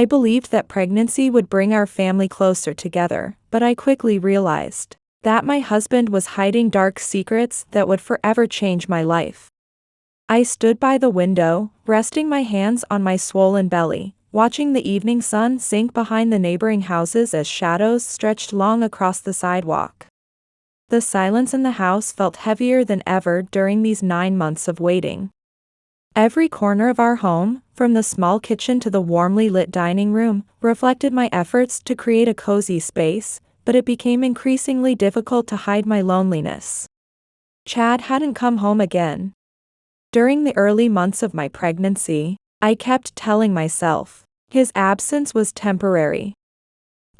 I believed that pregnancy would bring our family closer together, but I quickly realized that my husband was hiding dark secrets that would forever change my life. I stood by the window, resting my hands on my swollen belly, watching the evening sun sink behind the neighboring houses as shadows stretched long across the sidewalk. The silence in the house felt heavier than ever during these 9 months of waiting. Every corner of our home, from the small kitchen to the warmly lit dining room, reflected my efforts to create a cozy space, but it became increasingly difficult to hide my loneliness. Chad hadn't come home again. During the early months of my pregnancy, I kept telling myself his absence was temporary.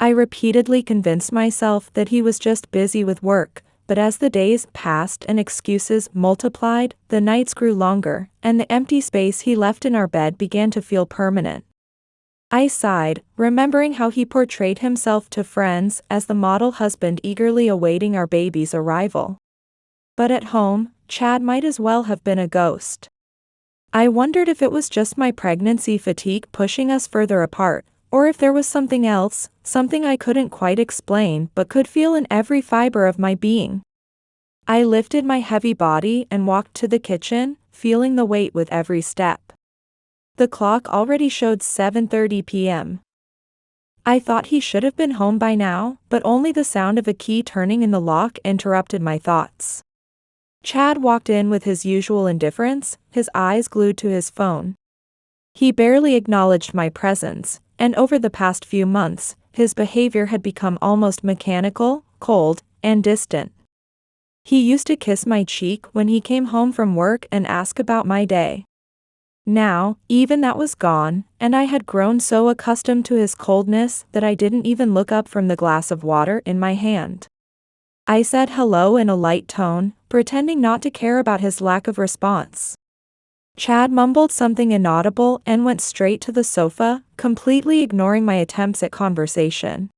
I repeatedly convinced myself that he was just busy with work, but as the days passed and excuses multiplied, the nights grew longer, and the empty space he left in our bed began to feel permanent. I sighed, remembering how he portrayed himself to friends as the model husband eagerly awaiting our baby's arrival. But at home, Chad might as well have been a ghost. I wondered if it was just my pregnancy fatigue pushing us further apart, or if there was something else, something I couldn't quite explain but could feel in every fiber of my being. I lifted my heavy body and walked to the kitchen, feeling the weight with every step. The clock already showed 7:30 p.m. I thought he should have been home by now, but only the sound of a key turning in the lock interrupted my thoughts. Chad walked in with his usual indifference, his eyes glued to his phone. He barely acknowledged my presence, and over the past few months, his behavior had become almost mechanical, cold, and distant. He used to kiss my cheek when he came home from work and ask about my day. Now, even that was gone, and I had grown so accustomed to his coldness that I didn't even look up from the glass of water in my hand. I said hello in a light tone, pretending not to care about his lack of response. Chad mumbled something inaudible and went straight to the sofa, completely ignoring my attempts at conversation.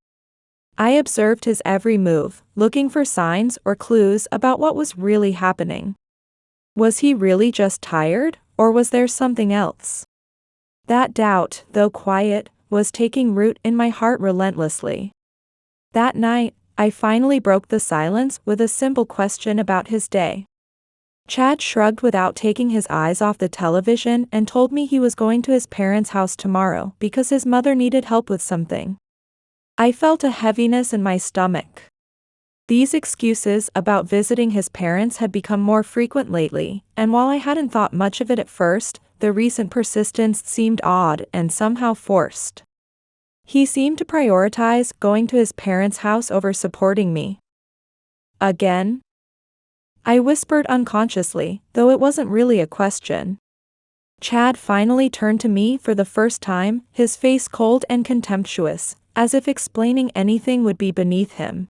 I observed his every move, looking for signs or clues about what was really happening. Was he really just tired, or was there something else? That doubt, though quiet, was taking root in my heart relentlessly. That night, I finally broke the silence with a simple question about his day. Chad shrugged without taking his eyes off the television and told me he was going to his parents' house tomorrow because his mother needed help with something. I felt a heaviness in my stomach. These excuses about visiting his parents had become more frequent lately, and while I hadn't thought much of it at first, the recent persistence seemed odd and somehow forced. He seemed to prioritize going to his parents' house over supporting me. Again? I whispered unconsciously, though it wasn't really a question. Chad finally turned to me for the first time, his face cold and contemptuous, as if explaining anything would be beneath him.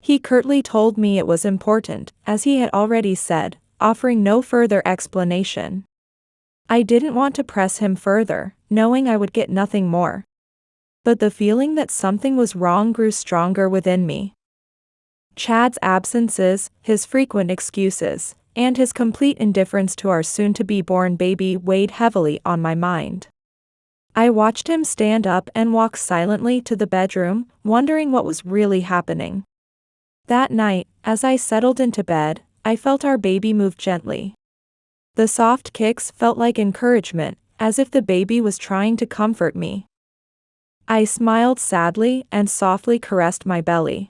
He curtly told me it was important, as he had already said, offering no further explanation. I didn't want to press him further, knowing I would get nothing more. But the feeling that something was wrong grew stronger within me. Chad's absences, his frequent excuses, and his complete indifference to our soon-to-be-born baby weighed heavily on my mind. I watched him stand up and walk silently to the bedroom, wondering what was really happening. That night, as I settled into bed, I felt our baby move gently. The soft kicks felt like encouragement, as if the baby was trying to comfort me. I smiled sadly and softly caressed my belly.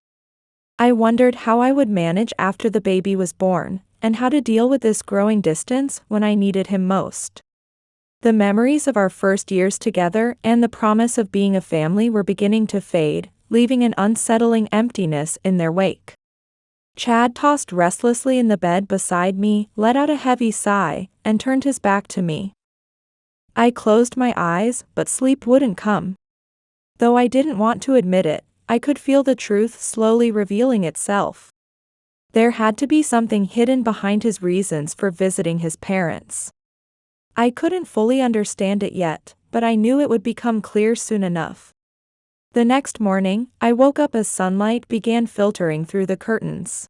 I wondered how I would manage after the baby was born, and how to deal with this growing distance when I needed him most. The memories of our first years together and the promise of being a family were beginning to fade, leaving an unsettling emptiness in their wake. Chad tossed restlessly in the bed beside me, let out a heavy sigh, and turned his back to me. I closed my eyes, but sleep wouldn't come. Though I didn't want to admit it, I could feel the truth slowly revealing itself. There had to be something hidden behind his reasons for visiting his parents. I couldn't fully understand it yet, but I knew it would become clear soon enough. The next morning, I woke up as sunlight began filtering through the curtains.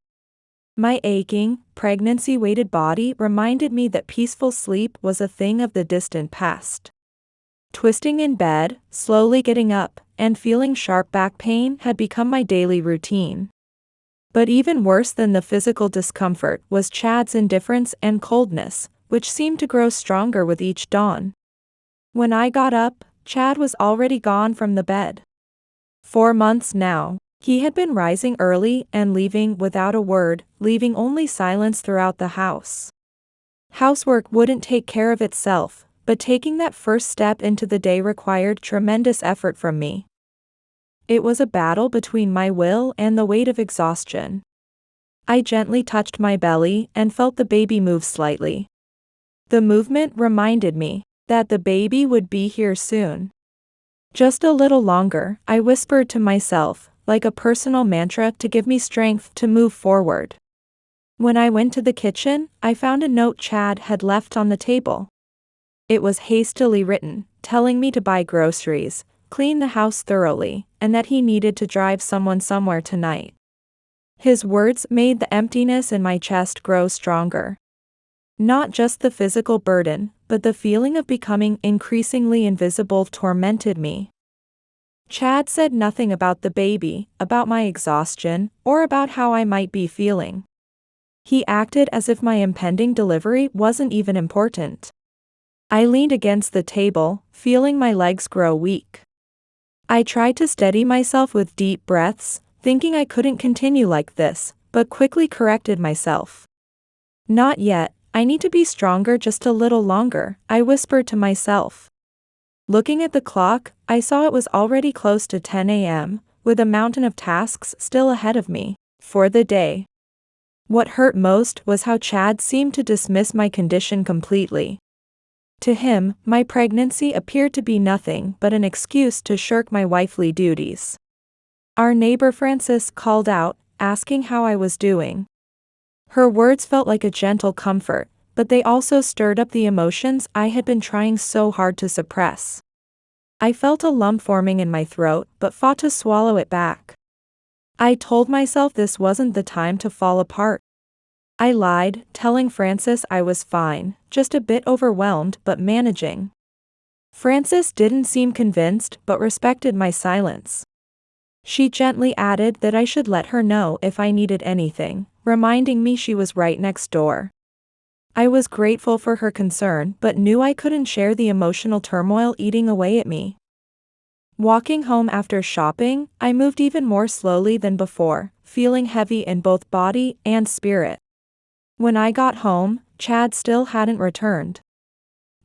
My aching, pregnancy-weighted body reminded me that peaceful sleep was a thing of the distant past. Twisting in bed, slowly getting up, and feeling sharp back pain had become my daily routine. But even worse than the physical discomfort was Chad's indifference and coldness, which seemed to grow stronger with each dawn. When I got up, Chad was already gone from the bed. 4 months now. He had been rising early and leaving without a word, leaving only silence throughout the house. Housework wouldn't take care of itself, but taking that first step into the day required tremendous effort from me. It was a battle between my will and the weight of exhaustion. I gently touched my belly and felt the baby move slightly. The movement reminded me that the baby would be here soon. Just a little longer, I whispered to myself, like a personal mantra to give me strength to move forward. When I went to the kitchen, I found a note Chad had left on the table. It was hastily written, telling me to buy groceries, clean the house thoroughly, and that he needed to drive someone somewhere tonight. His words made the emptiness in my chest grow stronger. Not just the physical burden, but the feeling of becoming increasingly invisible tormented me. Chad said nothing about the baby, about my exhaustion, or about how I might be feeling. He acted as if my impending delivery wasn't even important. I leaned against the table, feeling my legs grow weak. I tried to steady myself with deep breaths, thinking I couldn't continue like this, but quickly corrected myself. Not yet, I need to be stronger just a little longer, I whispered to myself. Looking at the clock, I saw it was already close to 10 a.m., with a mountain of tasks still ahead of me for the day. What hurt most was how Chad seemed to dismiss my condition completely. To him, my pregnancy appeared to be nothing but an excuse to shirk my wifely duties. Our neighbor Frances called out, asking how I was doing. Her words felt like a gentle comfort, but they also stirred up the emotions I had been trying so hard to suppress. I felt a lump forming in my throat, but fought to swallow it back. I told myself this wasn't the time to fall apart. I lied, telling Frances I was fine, just a bit overwhelmed but managing. Frances didn't seem convinced but respected my silence. She gently added that I should let her know if I needed anything, reminding me she was right next door. I was grateful for her concern but knew I couldn't share the emotional turmoil eating away at me. Walking home after shopping, I moved even more slowly than before, feeling heavy in both body and spirit. When I got home, Chad still hadn't returned.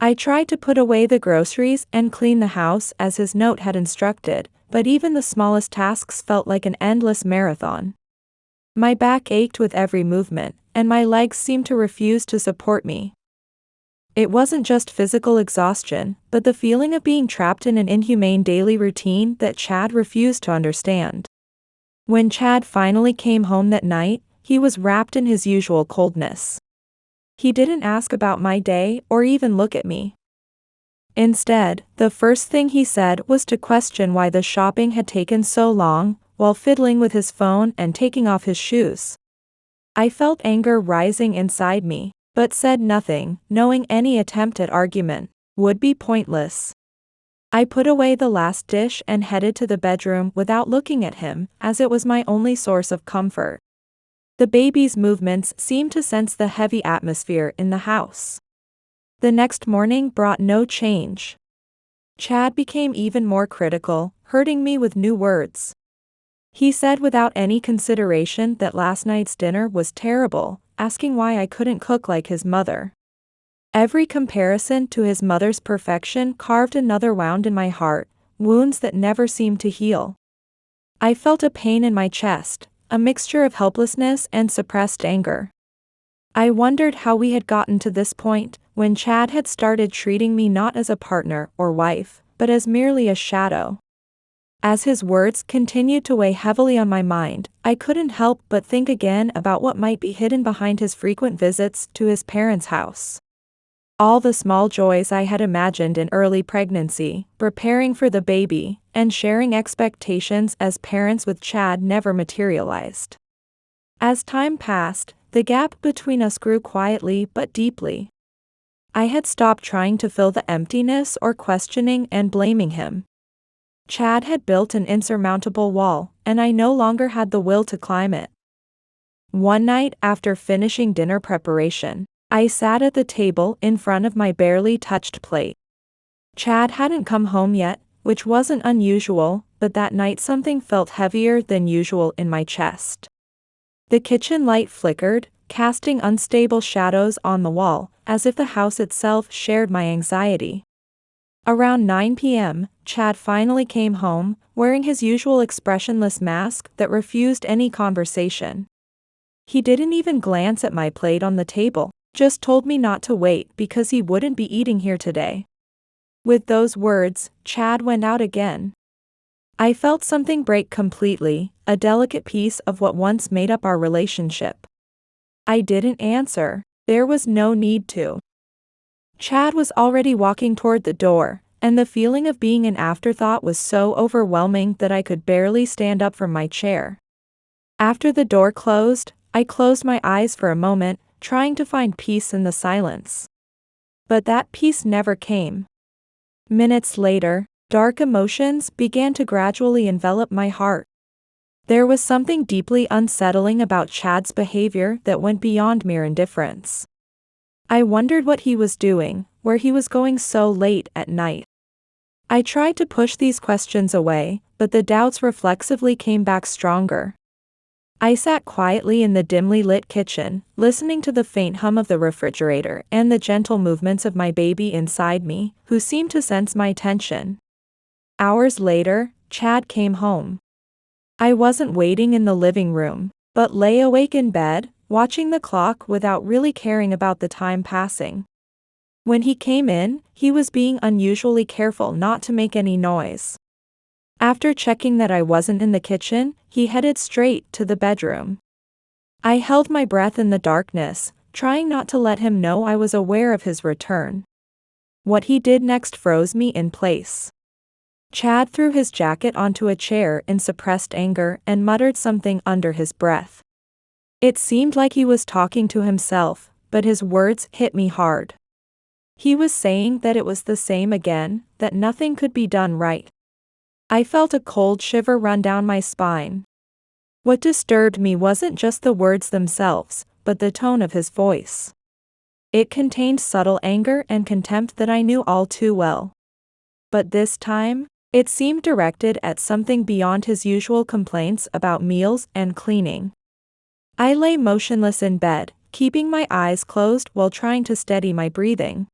I tried to put away the groceries and clean the house as his note had instructed, but even the smallest tasks felt like an endless marathon. My back ached with every movement, and my legs seemed to refuse to support me. It wasn't just physical exhaustion, but the feeling of being trapped in an inhumane daily routine that Chad refused to understand. When Chad finally came home that night, he was wrapped in his usual coldness. He didn't ask about my day or even look at me. Instead, the first thing he said was to question why the shopping had taken so long, while fiddling with his phone and taking off his shoes. I felt anger rising inside me, but said nothing, knowing any attempt at argument would be pointless. I put away the last dish and headed to the bedroom without looking at him, as it was my only source of comfort. The baby's movements seemed to sense the heavy atmosphere in the house. The next morning brought no change. Chad became even more critical, hurting me with new words. He said without any consideration that last night's dinner was terrible, asking why I couldn't cook like his mother. Every comparison to his mother's perfection carved another wound in my heart, wounds that never seemed to heal. I felt a pain in my chest, a mixture of helplessness and suppressed anger. I wondered how we had gotten to this point, when Chad had started treating me not as a partner or wife, but as merely a shadow. As his words continued to weigh heavily on my mind, I couldn't help but think again about what might be hidden behind his frequent visits to his parents' house. All the small joys I had imagined in early pregnancy, preparing for the baby, and sharing expectations as parents with Chad never materialized. As time passed, the gap between us grew quietly but deeply. I had stopped trying to fill the emptiness or questioning and blaming him. Chad had built an insurmountable wall, and I no longer had the will to climb it. One night after finishing dinner preparation, I sat at the table in front of my barely touched plate. Chad hadn't come home yet, which wasn't unusual, but that night something felt heavier than usual in my chest. The kitchen light flickered, casting unstable shadows on the wall, as if the house itself shared my anxiety. Around 9 p.m., Chad finally came home, wearing his usual expressionless mask that refused any conversation. He didn't even glance at my plate on the table, just told me not to wait because he wouldn't be eating here today. With those words, Chad went out again. I felt something break completely, a delicate piece of what once made up our relationship. I didn't answer. There was no need to. Chad was already walking toward the door, and the feeling of being an afterthought was so overwhelming that I could barely stand up from my chair. After the door closed, I closed my eyes for a moment, trying to find peace in the silence. But that peace never came. Minutes later, dark emotions began to gradually envelop my heart. There was something deeply unsettling about Chad's behavior that went beyond mere indifference. I wondered what he was doing, where he was going so late at night. I tried to push these questions away, but the doubts reflexively came back stronger. I sat quietly in the dimly lit kitchen, listening to the faint hum of the refrigerator and the gentle movements of my baby inside me, who seemed to sense my tension. Hours later, Chad came home. I wasn't waiting in the living room, but lay awake in bed, watching the clock without really caring about the time passing. When he came in, he was being unusually careful not to make any noise. After checking that I wasn't in the kitchen, he headed straight to the bedroom. I held my breath in the darkness, trying not to let him know I was aware of his return. What he did next froze me in place. Chad threw his jacket onto a chair in suppressed anger and muttered something under his breath. It seemed like he was talking to himself, but his words hit me hard. He was saying that it was the same again, that nothing could be done right. I felt a cold shiver run down my spine. What disturbed me wasn't just the words themselves, but the tone of his voice. It contained subtle anger and contempt that I knew all too well. But this time, it seemed directed at something beyond his usual complaints about meals and cleaning. I lay motionless in bed, keeping my eyes closed while trying to steady my breathing.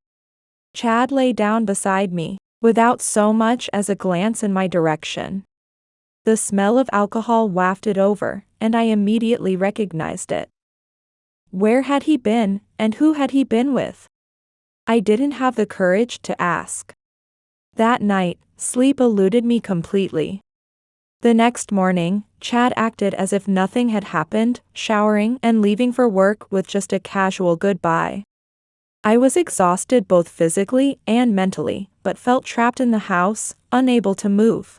Chad lay down beside me, without so much as a glance in my direction. The smell of alcohol wafted over, and I immediately recognized it. Where had he been, and who had he been with? I didn't have the courage to ask. That night, sleep eluded me completely. The next morning, Chad acted as if nothing had happened, showering and leaving for work with just a casual goodbye. I was exhausted both physically and mentally, but felt trapped in the house, unable to move.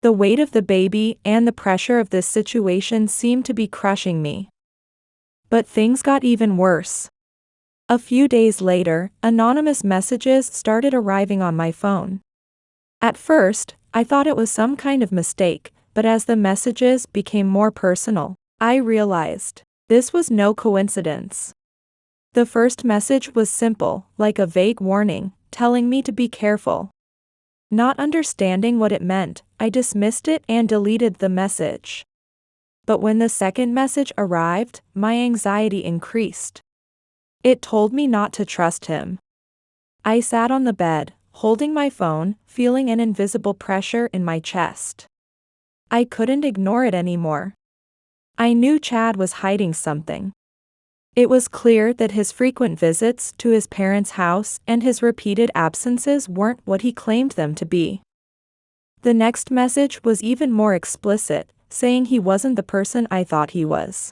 The weight of the baby and the pressure of this situation seemed to be crushing me. But things got even worse. A few days later, anonymous messages started arriving on my phone. At first, I thought it was some kind of mistake, but as the messages became more personal, I realized this was no coincidence. The first message was simple, like a vague warning, telling me to be careful. Not understanding what it meant, I dismissed it and deleted the message. But when the second message arrived, my anxiety increased. It told me not to trust him. I sat on the bed, holding my phone, feeling an invisible pressure in my chest. I couldn't ignore it anymore. I knew Chad was hiding something. It was clear that his frequent visits to his parents' house and his repeated absences weren't what he claimed them to be. The next message was even more explicit, saying he wasn't the person I thought he was.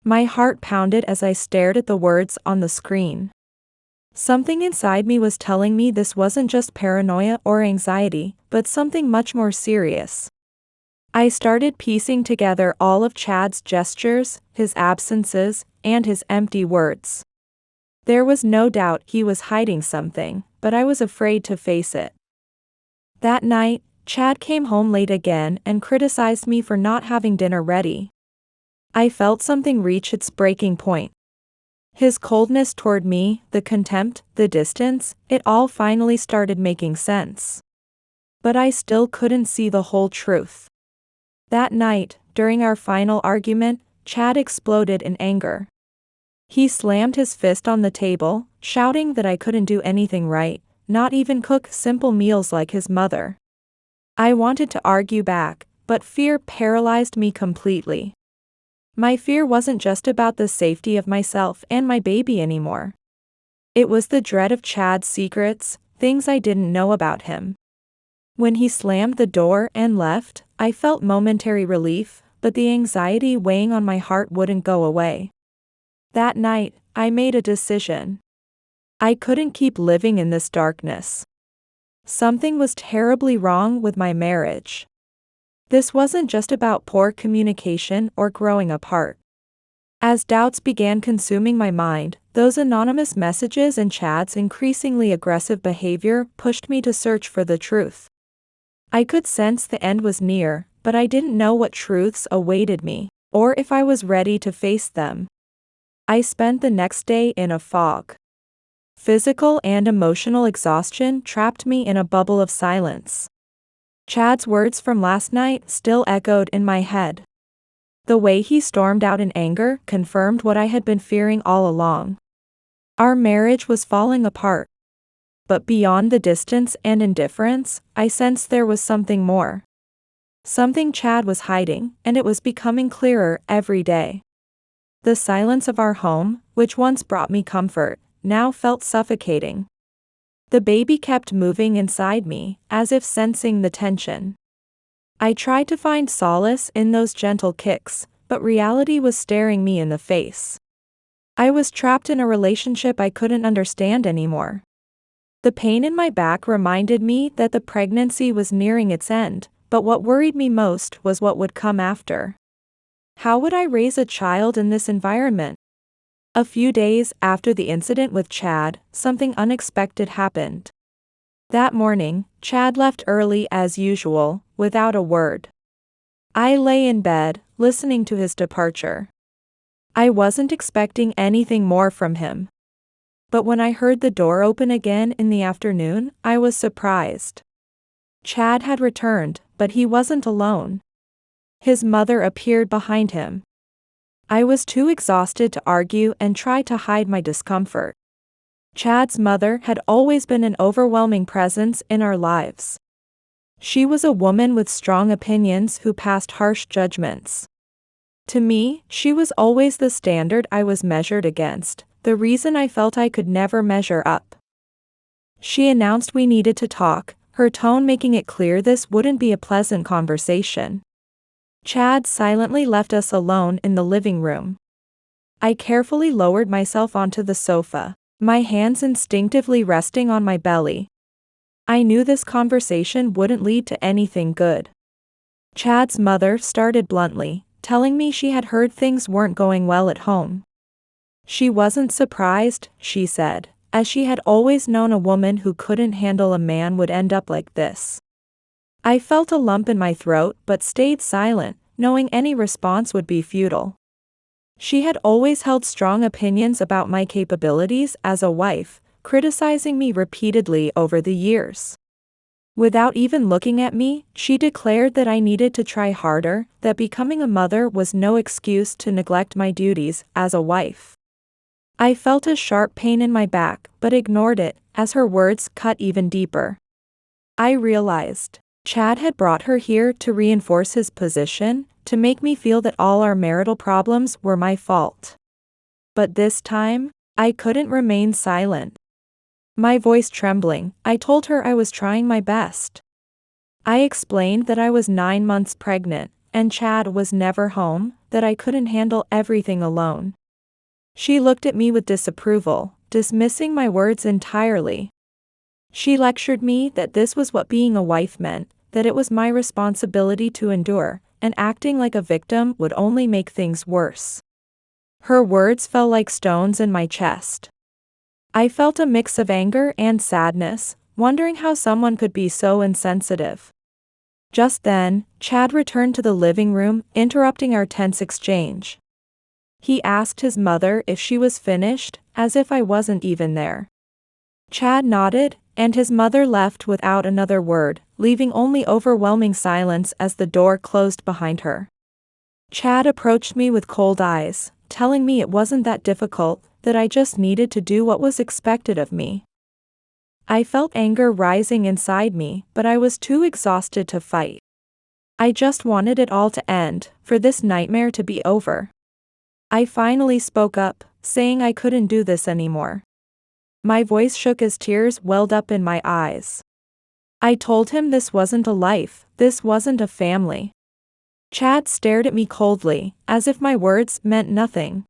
My heart pounded as I stared at the words on the screen. Something inside me was telling me this wasn't just paranoia or anxiety, but something much more serious. I started piecing together all of Chad's gestures, his absences, and his empty words. There was no doubt he was hiding something, but I was afraid to face it. That night, Chad came home late again and criticized me for not having dinner ready. I felt something reach its breaking point. His coldness toward me, the contempt, the distance, it all finally started making sense. But I still couldn't see the whole truth. That night, during our final argument, Chad exploded in anger. He slammed his fist on the table, shouting that I couldn't do anything right, not even cook simple meals like his mother. I wanted to argue back, but fear paralyzed me completely. My fear wasn't just about the safety of myself and my baby anymore. It was the dread of Chad's secrets, things I didn't know about him. When he slammed the door and left, I felt momentary relief, but the anxiety weighing on my heart wouldn't go away. That night, I made a decision. I couldn't keep living in this darkness. Something was terribly wrong with my marriage. This wasn't just about poor communication or growing apart. As doubts began consuming my mind, those anonymous messages and Chad's increasingly aggressive behavior pushed me to search for the truth. I could sense the end was near, but I didn't know what truths awaited me, or if I was ready to face them. I spent the next day in a fog. Physical and emotional exhaustion trapped me in a bubble of silence. Chad's words from last night still echoed in my head. The way he stormed out in anger confirmed what I had been fearing all along. Our marriage was falling apart. But beyond the distance and indifference, I sensed there was something more. Something Chad was hiding, and it was becoming clearer every day. The silence of our home, which once brought me comfort, now felt suffocating. The baby kept moving inside me, as if sensing the tension. I tried to find solace in those gentle kicks, but reality was staring me in the face. I was trapped in a relationship I couldn't understand anymore. The pain in my back reminded me that the pregnancy was nearing its end, but what worried me most was what would come after. How would I raise a child in this environment? A few days after the incident with Chad, something unexpected happened. That morning, Chad left early as usual, without a word. I lay in bed, listening to his departure. I wasn't expecting anything more from him. But when I heard the door open again in the afternoon, I was surprised. Chad had returned, but he wasn't alone. His mother appeared behind him. I was too exhausted to argue and try to hide my discomfort. Chad's mother had always been an overwhelming presence in our lives. She was a woman with strong opinions who passed harsh judgments. To me, she was always the standard I was measured against, the reason I felt I could never measure up. She announced we needed to talk, her tone making it clear this wouldn't be a pleasant conversation. Chad silently left us alone in the living room. I carefully lowered myself onto the sofa, my hands instinctively resting on my belly. I knew this conversation wouldn't lead to anything good. Chad's mother started bluntly, telling me she had heard things weren't going well at home. She wasn't surprised, she said, as she had always known a woman who couldn't handle a man would end up like this. I felt a lump in my throat but stayed silent, knowing any response would be futile. She had always held strong opinions about my capabilities as a wife, criticizing me repeatedly over the years. Without even looking at me, she declared that I needed to try harder, that becoming a mother was no excuse to neglect my duties as a wife. I felt a sharp pain in my back, but ignored it, as her words cut even deeper. I realized Chad had brought her here to reinforce his position, to make me feel that all our marital problems were my fault. But this time, I couldn't remain silent. My voice trembling, I told her I was trying my best. I explained that I was 9 months pregnant, and Chad was never home, that I couldn't handle everything alone. She looked at me with disapproval, dismissing my words entirely. She lectured me that this was what being a wife meant, that it was my responsibility to endure, and acting like a victim would only make things worse. Her words fell like stones in my chest. I felt a mix of anger and sadness, wondering how someone could be so insensitive. Just then, Chad returned to the living room, interrupting our tense exchange. He asked his mother if she was finished, as if I wasn't even there. Chad nodded, and his mother left without another word, leaving only overwhelming silence as the door closed behind her. Chad approached me with cold eyes, telling me it wasn't that difficult, that I just needed to do what was expected of me. I felt anger rising inside me, but I was too exhausted to fight. I just wanted it all to end, for this nightmare to be over. I finally spoke up, saying I couldn't do this anymore. My voice shook as tears welled up in my eyes. I told him this wasn't a life, this wasn't a family. Chad stared at me coldly, as if my words meant nothing.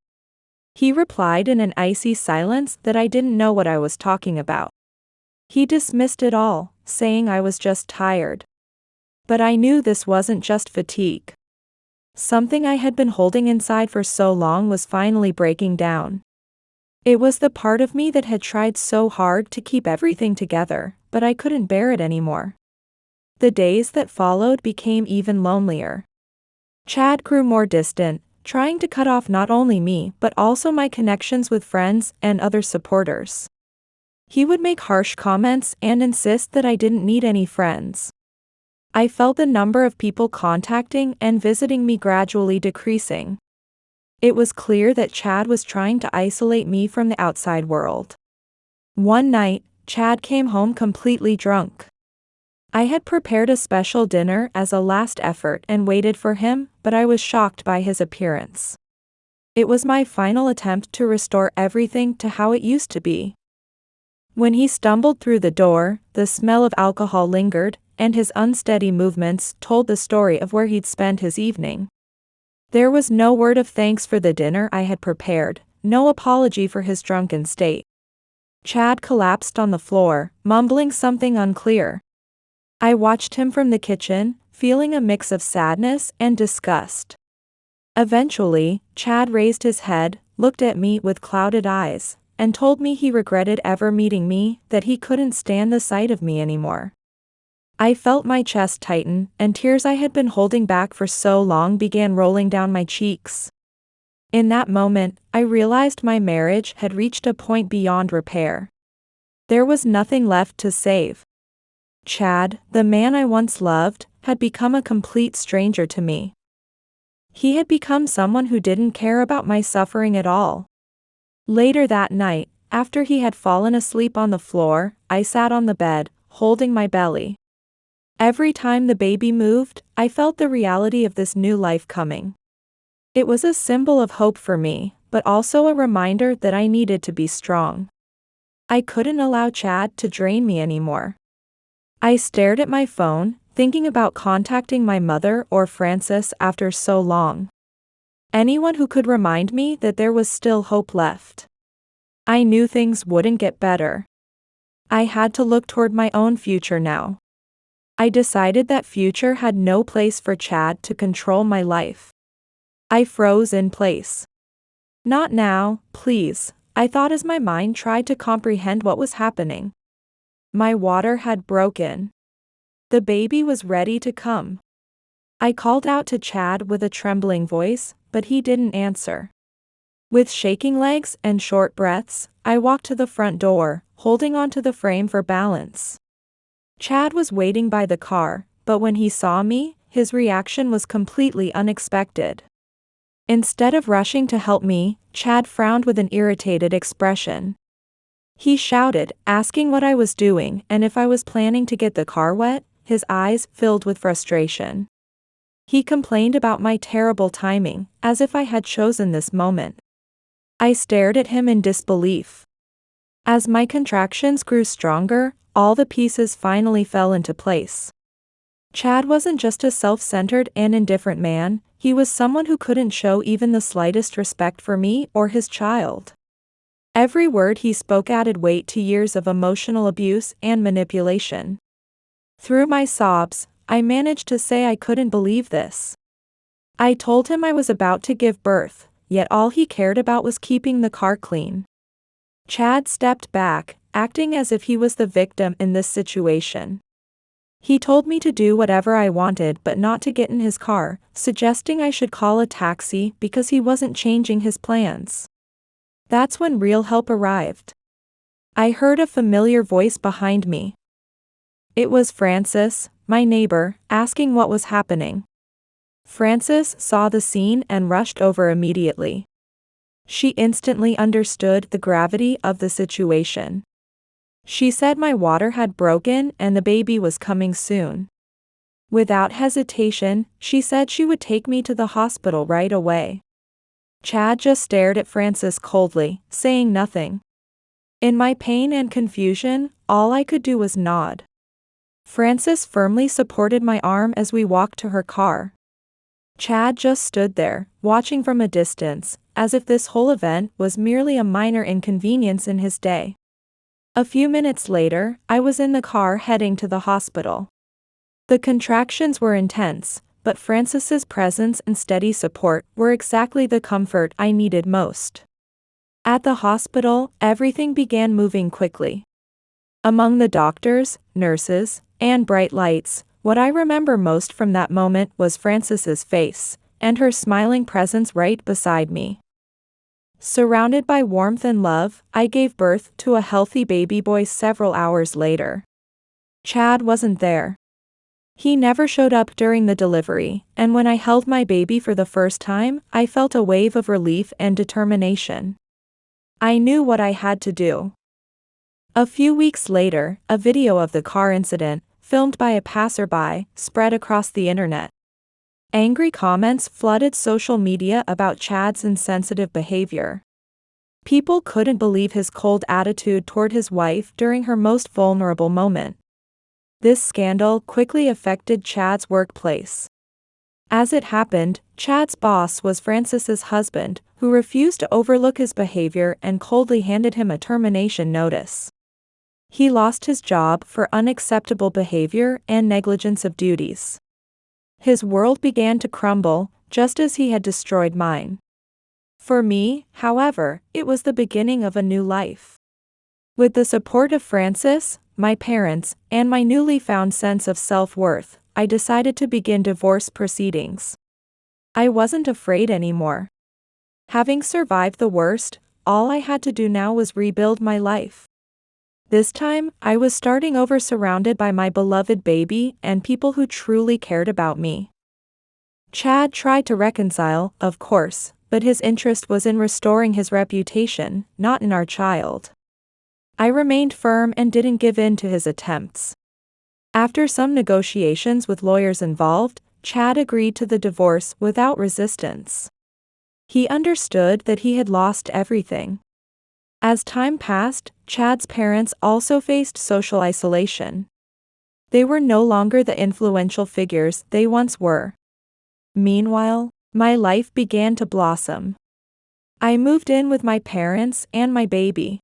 He replied in an icy silence that I didn't know what I was talking about. He dismissed it all, saying I was just tired. But I knew this wasn't just fatigue. Something I had been holding inside for so long was finally breaking down. It was the part of me that had tried so hard to keep everything together, but I couldn't bear it anymore. The days that followed became even lonelier. Chad grew more distant, trying to cut off not only me but also my connections with friends and other supporters. He would make harsh comments and insist that I didn't need any friends. I felt the number of people contacting and visiting me gradually decreasing. It was clear that Chad was trying to isolate me from the outside world. One night, Chad came home completely drunk. I had prepared a special dinner as a last effort and waited for him, but I was shocked by his appearance. It was my final attempt to restore everything to how it used to be. When he stumbled through the door, the smell of alcohol lingered, and his unsteady movements told the story of where he'd spent his evening. There was no word of thanks for the dinner I had prepared, no apology for his drunken state. Chad collapsed on the floor, mumbling something unclear. I watched him from the kitchen, feeling a mix of sadness and disgust. Eventually, Chad raised his head, looked at me with clouded eyes, and told me he regretted ever meeting me, that he couldn't stand the sight of me anymore. I felt my chest tighten, and tears I had been holding back for so long began rolling down my cheeks. In that moment, I realized my marriage had reached a point beyond repair. There was nothing left to save. Chad, the man I once loved, had become a complete stranger to me. He had become someone who didn't care about my suffering at all. Later that night, after he had fallen asleep on the floor, I sat on the bed, holding my belly. Every time the baby moved, I felt the reality of this new life coming. It was a symbol of hope for me, but also a reminder that I needed to be strong. I couldn't allow Chad to drain me anymore. I stared at my phone, thinking about contacting my mother or Francis after so long. Anyone who could remind me that there was still hope left. I knew things wouldn't get better. I had to look toward my own future now. I decided that future had no place for Chad to control my life. I froze in place. Not now, please, I thought as my mind tried to comprehend what was happening. My water had broken. The baby was ready to come. I called out to Chad with a trembling voice, but he didn't answer. With shaking legs and short breaths, I walked to the front door, holding onto the frame for balance. Chad was waiting by the car, but when he saw me, his reaction was completely unexpected. Instead of rushing to help me, Chad frowned with an irritated expression. He shouted, asking what I was doing and if I was planning to get the car wet, his eyes filled with frustration. He complained about my terrible timing, as if I had chosen this moment. I stared at him in disbelief. As my contractions grew stronger, all the pieces finally fell into place. Chad wasn't just a self-centered and indifferent man, he was someone who couldn't show even the slightest respect for me or his child. Every word he spoke added weight to years of emotional abuse and manipulation. Through my sobs, I managed to say I couldn't believe this. I told him I was about to give birth, yet all he cared about was keeping the car clean. Chad stepped back, acting as if he was the victim in this situation. He told me to do whatever I wanted but not to get in his car, suggesting I should call a taxi because he wasn't changing his plans. That's when real help arrived. I heard a familiar voice behind me. It was Frances, my neighbor, asking what was happening. Frances saw the scene and rushed over immediately. She instantly understood the gravity of the situation. She said my water had broken and the baby was coming soon. Without hesitation, she said she would take me to the hospital right away. Chad just stared at Frances coldly, saying nothing. In my pain and confusion, all I could do was nod. Frances firmly supported my arm as we walked to her car. Chad just stood there, watching from a distance, as if this whole event was merely a minor inconvenience in his day. A few minutes later, I was in the car heading to the hospital. The contractions were intense, but Frances's presence and steady support were exactly the comfort I needed most. At the hospital, everything began moving quickly. Among the doctors, nurses, and bright lights, what I remember most from that moment was Frances's face, and her smiling presence right beside me. Surrounded by warmth and love, I gave birth to a healthy baby boy several hours later. Chad wasn't there. He never showed up during the delivery, and when I held my baby for the first time, I felt a wave of relief and determination. I knew what I had to do. A few weeks later, a video of the car incident, filmed by a passerby, spread across the internet. Angry comments flooded social media about Chad's insensitive behavior. People couldn't believe his cold attitude toward his wife during her most vulnerable moment. This scandal quickly affected Chad's workplace. As it happened, Chad's boss was Frances's husband, who refused to overlook his behavior and coldly handed him a termination notice. He lost his job for unacceptable behavior and negligence of duties. His world began to crumble, just as he had destroyed mine. For me, however, it was the beginning of a new life. With the support of Frances, my parents, and my newly found sense of self-worth, I decided to begin divorce proceedings. I wasn't afraid anymore. Having survived the worst, all I had to do now was rebuild my life. This time, I was starting over surrounded by my beloved baby and people who truly cared about me. Chad tried to reconcile, of course, but his interest was in restoring his reputation, not in our child. I remained firm and didn't give in to his attempts. After some negotiations with lawyers involved, Chad agreed to the divorce without resistance. He understood that he had lost everything. As time passed, Chad's parents also faced social isolation. They were no longer the influential figures they once were. Meanwhile, my life began to blossom. I moved in with my parents and my baby.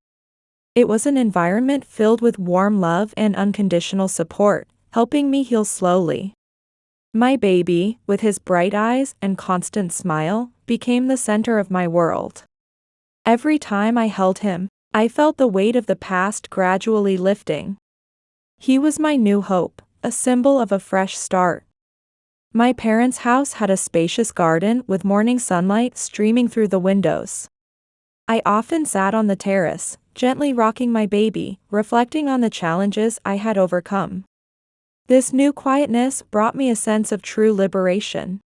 It was an environment filled with warm love and unconditional support, helping me heal slowly. My baby, with his bright eyes and constant smile, became the center of my world. Every time I held him, I felt the weight of the past gradually lifting. He was my new hope, a symbol of a fresh start. My parents' house had a spacious garden with morning sunlight streaming through the windows. I often sat on the terrace, gently rocking my baby, reflecting on the challenges I had overcome. This new quietness brought me a sense of true liberation.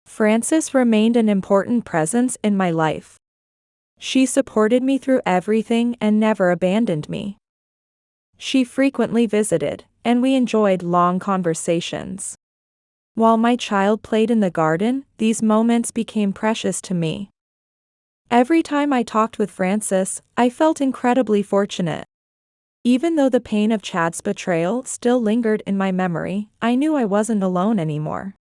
Frances remained an important presence in my life. She supported me through everything and never abandoned me. She frequently visited, and we enjoyed long conversations. While my child played in the garden, these moments became precious to me. Every time I talked with Frances, I felt incredibly fortunate. Even though the pain of Chad's betrayal still lingered in my memory, I knew I wasn't alone anymore.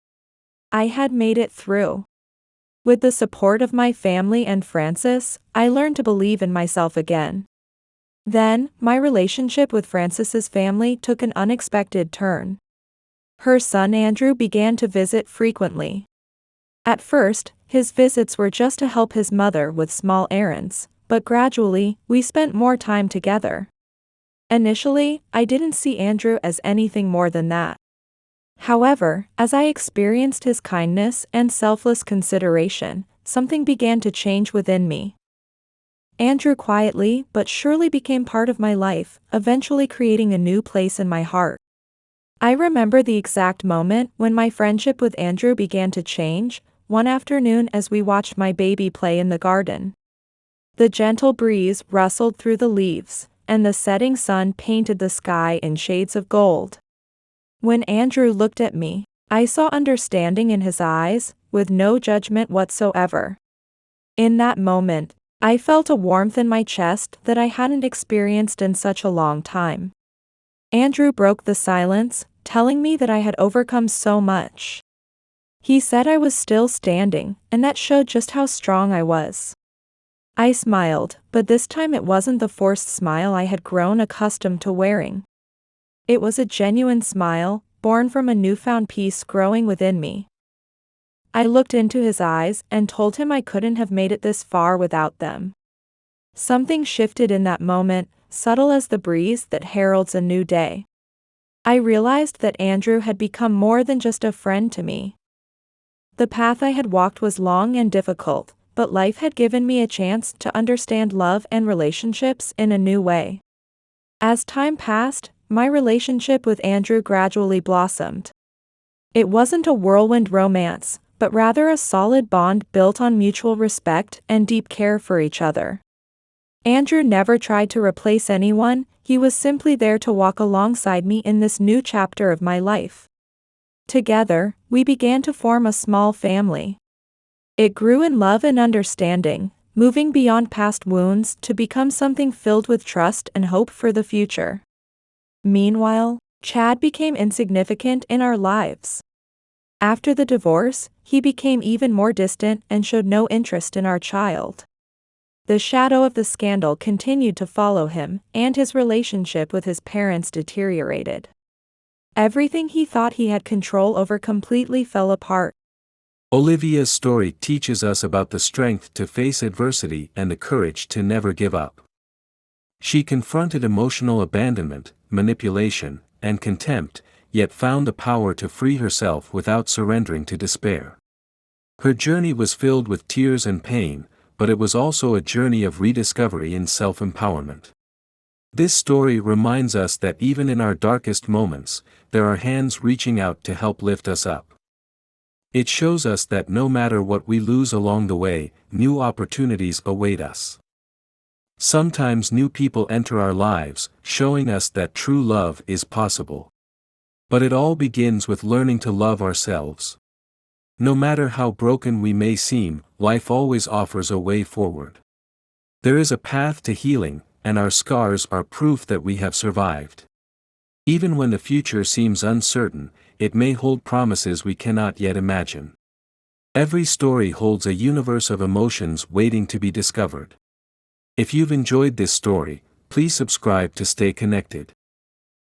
I had made it through. With the support of my family and Frances, I learned to believe in myself again. Then, my relationship with Frances's family took an unexpected turn. Her son Andrew began to visit frequently. At first, his visits were just to help his mother with small errands, but gradually, we spent more time together. Initially, I didn't see Andrew as anything more than that. However, as I experienced his kindness and selfless consideration, something began to change within me. Andrew quietly but surely became part of my life, eventually creating a new place in my heart. I remember the exact moment when my friendship with Andrew began to change, one afternoon as we watched my baby play in the garden. The gentle breeze rustled through the leaves, and the setting sun painted the sky in shades of gold. When Andrew looked at me, I saw understanding in his eyes, with no judgment whatsoever. In that moment, I felt a warmth in my chest that I hadn't experienced in such a long time. Andrew broke the silence, telling me that I had overcome so much. He said I was still standing, and that showed just how strong I was. I smiled, but this time it wasn't the forced smile I had grown accustomed to wearing. It was a genuine smile, born from a newfound peace growing within me. I looked into his eyes and told him I couldn't have made it this far without them. Something shifted in that moment, subtle as the breeze that heralds a new day. I realized that Andrew had become more than just a friend to me. The path I had walked was long and difficult, but life had given me a chance to understand love and relationships in a new way. As time passed, my relationship with Andrew gradually blossomed. It wasn't a whirlwind romance, but rather a solid bond built on mutual respect and deep care for each other. Andrew never tried to replace anyone, he was simply there to walk alongside me in this new chapter of my life. Together, we began to form a small family. It grew in love and understanding, moving beyond past wounds to become something filled with trust and hope for the future. Meanwhile, Chad became insignificant in our lives. After the divorce, he became even more distant and showed no interest in our child. The shadow of the scandal continued to follow him, and his relationship with his parents deteriorated. Everything he thought he had control over completely fell apart. Olivia's story teaches us about the strength to face adversity and the courage to never give up. She confronted emotional abandonment, manipulation, and contempt, yet found the power to free herself without surrendering to despair. Her journey was filled with tears and pain, but it was also a journey of rediscovery and self-empowerment. This story reminds us that even in our darkest moments, there are hands reaching out to help lift us up. It shows us that no matter what we lose along the way, new opportunities await us. Sometimes new people enter our lives, showing us that true love is possible. But it all begins with learning to love ourselves. No matter how broken we may seem, life always offers a way forward. There is a path to healing, and our scars are proof that we have survived. Even when the future seems uncertain, it may hold promises we cannot yet imagine. Every story holds a universe of emotions waiting to be discovered. If you've enjoyed this story, please subscribe to stay connected.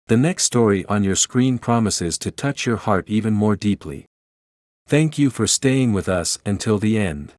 The next story on your screen promises to touch your heart even more deeply. Thank you for staying with us until the end.